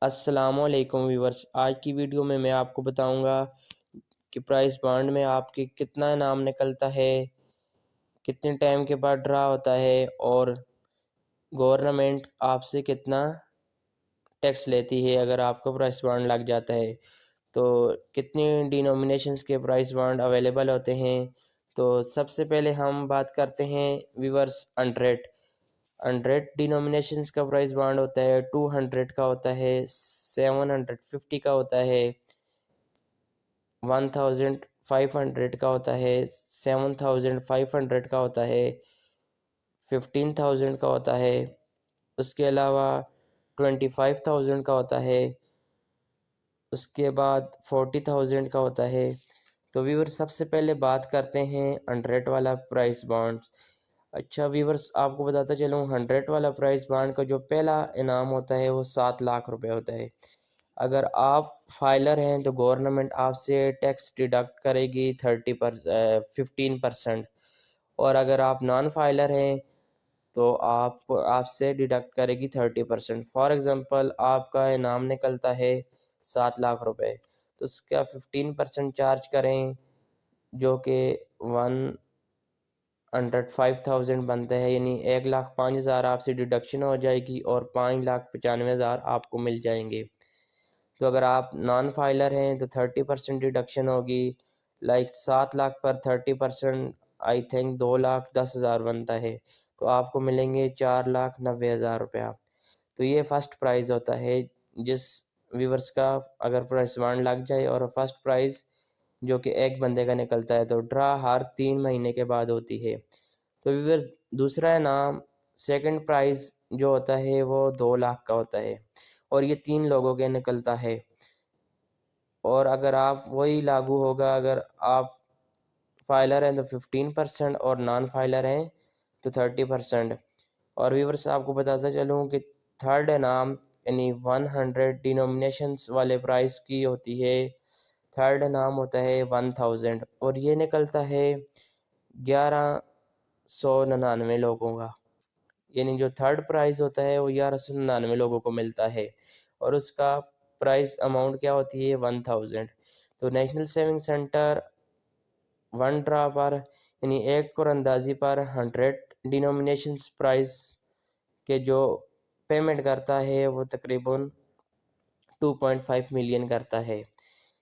अस्सलामुअलैकुम व्यूवर्स। आज की वीडियो में मैं आपको बताऊंगा कि प्राइस बॉन्ड में आपके कितना इनाम निकलता है, कितने टाइम के बाद ड्रा होता है और गवर्नमेंट आपसे कितना टैक्स लेती है अगर आपका प्राइस बॉन्ड लग जाता है। तो कितनी डिनोमिनेशंस के प्राइस बॉन्ड अवेलेबल होते हैं। तो सबसे पहले हम बात करते हैं व्यूवर्स 100 डिनोमिनेशंस का प्राइस बॉन्ड होता है, 200 का होता है, 750 का होता है, 1500 का होता है, 7500 का होता है, 15000 का होता है। उसके अलावा 25000 का होता है। उसके बाद 40000 का होता है। तो व्यूवर्स सबसे पहले बात करते हैं 100 वाला प्राइस बॉन्ड। अच्छा व्यूवर्स, आपको बताता चलूँ 100 वाला प्राइस बॉन्ड का जो पहला इनाम होता है वो 7 लाख रुपए होता है। अगर आप फाइलर हैं तो गवर्नमेंट आपसे टैक्स डिडक्ट करेगी 15%। और अगर आप नॉन फाइलर हैं तो आपसे डिडक्ट करेगी 30%। फॉर एग्ज़ाम्पल आपका इनाम निकलता है 7 लाख रुपए, तो उसका 15% चार्ज करें जो कि 105,000 बनता है, यानी 1,05,000 आपसे डिडक्शन हो जाएगी और 5,95,000 आपको मिल जाएंगे। तो अगर आप नॉन फाइलर हैं तो 30% डिडक्शन होगी। लाइक 7 लाख पर 30% आई थिंक 2,10,000 बनता है, तो आपको मिलेंगे 4,90,000 रुपया। तो ये फर्स्ट प्राइज़ होता है जिस व्यूवर्स का अगर प्राइस बॉन्ड लग जाए, और फर्स्ट प्राइज़ जो कि एक बंदे का निकलता है। तो ड्रा हर 3 महीने के बाद होती है। तो व्यूवर्स दूसरा इनाम सेकंड प्राइज़ जो होता है वो 2 लाख का होता है और ये 3 लोगों के निकलता है। और अगर आप वही लागू होगा, अगर आप फाइलर हैं तो 15% और नॉन फाइलर हैं तो 30%। और व्यूवर्स आपको बताता चलूँ कि थर्ड इनाम यानी 100 डिनोमिनेशंस वाले प्राइस की होती है। थर्ड इनाम होता है 1000 और ये निकलता है 1199 लोगों का। यानी जो थर्ड प्राइज़ होता है वो 1199 लोगों को मिलता है और उसका प्राइस अमाउंट क्या होती है 1000। तो national saving centre one draw पर यानी एक कुरंदाजी पर 100 डिनोमिनेशंस प्राइस के जो पेमेंट करता है वो तकरीबन 2.5 मिलियन करता है।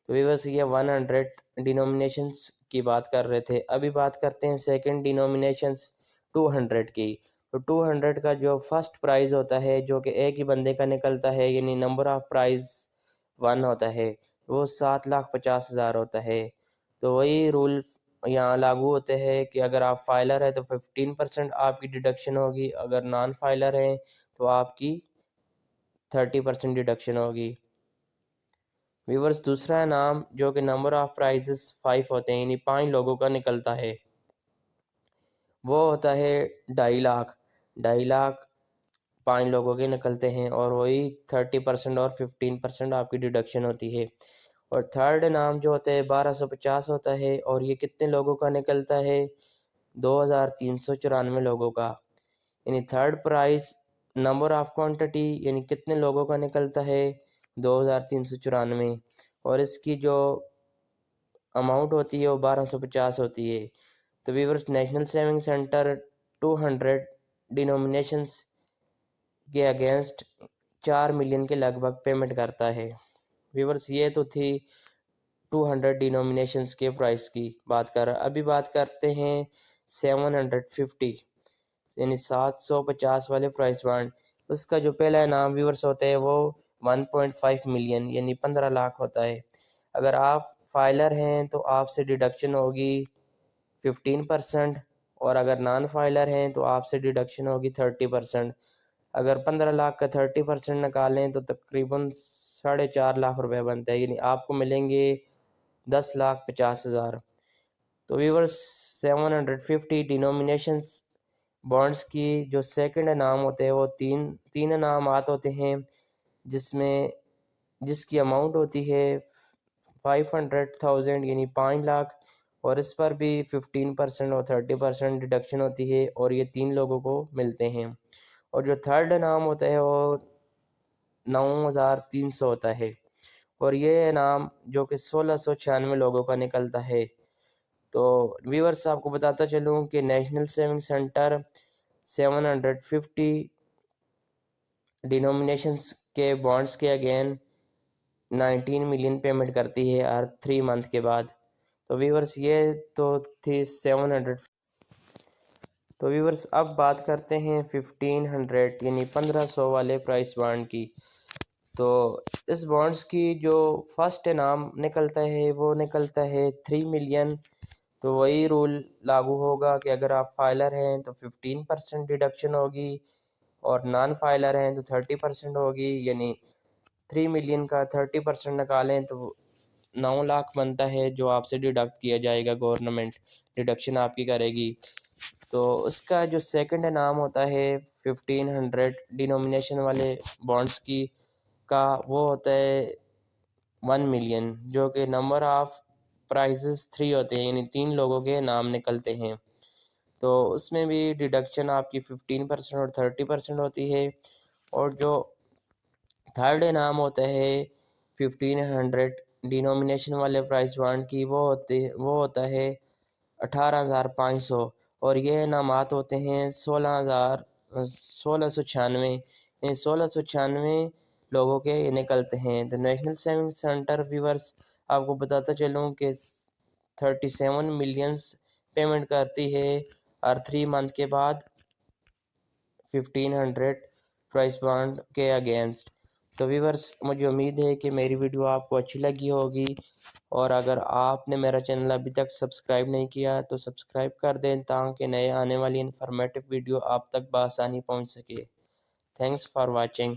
तो व्यूअर्स ये 100 डिनोमिनेशंस की बात कर रहे थे। अभी बात करते हैं सेकंड डिनोमिनेशंस 200 की। तो 200 का जो फर्स्ट प्राइज़ होता है जो कि एक ही बंदे का निकलता है, यानी नंबर ऑफ प्राइज़ 1 होता है, वो 7,50,000 होता है। तो वही रूल यहाँ लागू होते हैं कि अगर आप फाइलर हैं तो 15% आपकी डिडक्शन होगी, अगर नॉन फाइलर हैं तो आपकी 30% डिडक्शन होगी। व्यूवर्स दूसरा इनाम जो कि नंबर ऑफ प्राइजेस 5 होते हैं, यानी 5 लोगों का निकलता है, वो होता है 2.5 लाख। 2.5 लाख 5 लोगों के निकलते हैं और वही 30% और 15% आपकी डिडक्शन होती है। और थर्ड इनाम जो होता है 1250 होता है और ये कितने लोगों का निकलता है 2394 लोगों का। यानी third price number of quantity यानी कितने लोगों का निकलता है 2394 और इसकी जो अमाउंट होती है वो 1250 होती है। तो viewers national saving centre 200 denominations के अगेंस्ट 4 मिलियन के लगभग पेमेंट करता है। व्यूअर्स ये तो थी 200 डिनोमिनेशंस के प्राइस की बात कर रहा। अभी बात करते हैं 750 यानी 750 वाले प्राइस बॉन्ड। उसका जो पहला इनाम व्यूअर्स होता है वो 1.5 मिलियन यानी 15 लाख होता है। अगर आप फाइलर हैं तो आपसे डिडक्शन होगी 15% और अगर नॉन फाइलर हैं तो आपसे डिडक्शन होगी 30%। अगर 15 लाख का 30% निकालें तो तकरीबन 4.5 लाख रुपए बनता है, यानी आपको मिलेंगे 10,50,000। तो व्यूवर्स 750 डिनोमिनेशंस बॉन्ड्स की जो सेकंड इनाम होते हैं वो तीन तीन इनामात होते हैं, जिसमें जिसकी अमाउंट होती है 500,000 यानी 5 लाख और इस पर भी 15% और 30% डिडक्शन होती है और ये 3 लोगों को मिलते हैं। और जो थर्ड इनाम होता है वो 9300 होता है। और ये इनाम जो कि 1696 लोगों का निकलता है। तो व्यूअर्स आपको बताता चलूँ कि नेशनल सेविंग सेंटर 750 डिनोमिनेशंस के बॉन्ड्स के अगेन 19 मिलियन पेमेंट करती है हर 3 मंथ के बाद। तो व्यूअर्स ये तो थी 700। तो व्यूअर्स अब बात करते हैं 1500 यानी 1500 वाले प्राइस बॉन्ड की। तो इस बॉन्ड्स की जो फर्स्ट इनाम निकलता है वो निकलता है 3 मिलियन। तो वही रूल लागू होगा कि अगर आप फाइलर हैं तो 15% डिडक्शन होगी और नॉन फाइलर हैं तो 30% होगी। यानी 3 मिलियन का 30% निकालें तो 9 लाख बनता है जो आपसे डिडक्ट किया जाएगा, गवर्नमेंट डिडक्शन आपकी करेगी। तो उसका जो सेकंड इनाम होता है 1500 डिनोमिनेशन वाले बॉन्ड्स की का वो होता है 1 मिलियन, जो कि नंबर ऑफ प्राइजेस 3 होते हैं, यानी 3 लोगों के नाम निकलते हैं। तो उसमें भी डिडक्शन आपकी 15% और 30% होती है। और जो थर्ड इनाम होता है 1500 डिनोमिनेशन वाले प्राइस बॉन्ड की वो होता है 18,500। और ये इनामात होते हैं 1696 ये 1696 लोगों के ये निकलते हैं। तो नेशनल सेविंग सेंटर व्यूअर्स आपको बताता चलूँ कि 37 मिलियंस पेमेंट करती है और 3 मंथ के बाद 1500 प्राइस बॉन्ड के अगेंस्ट। तो व्यूअर्स मुझे उम्मीद है कि मेरी वीडियो आपको अच्छी लगी होगी। और अगर आपने मेरा चैनल अभी तक सब्सक्राइब नहीं किया तो सब्सक्राइब कर दें ताकि नए आने वाली इन्फॉर्मेटिव वीडियो आप तक बआसानी पहुंच सके। Thanks for watching.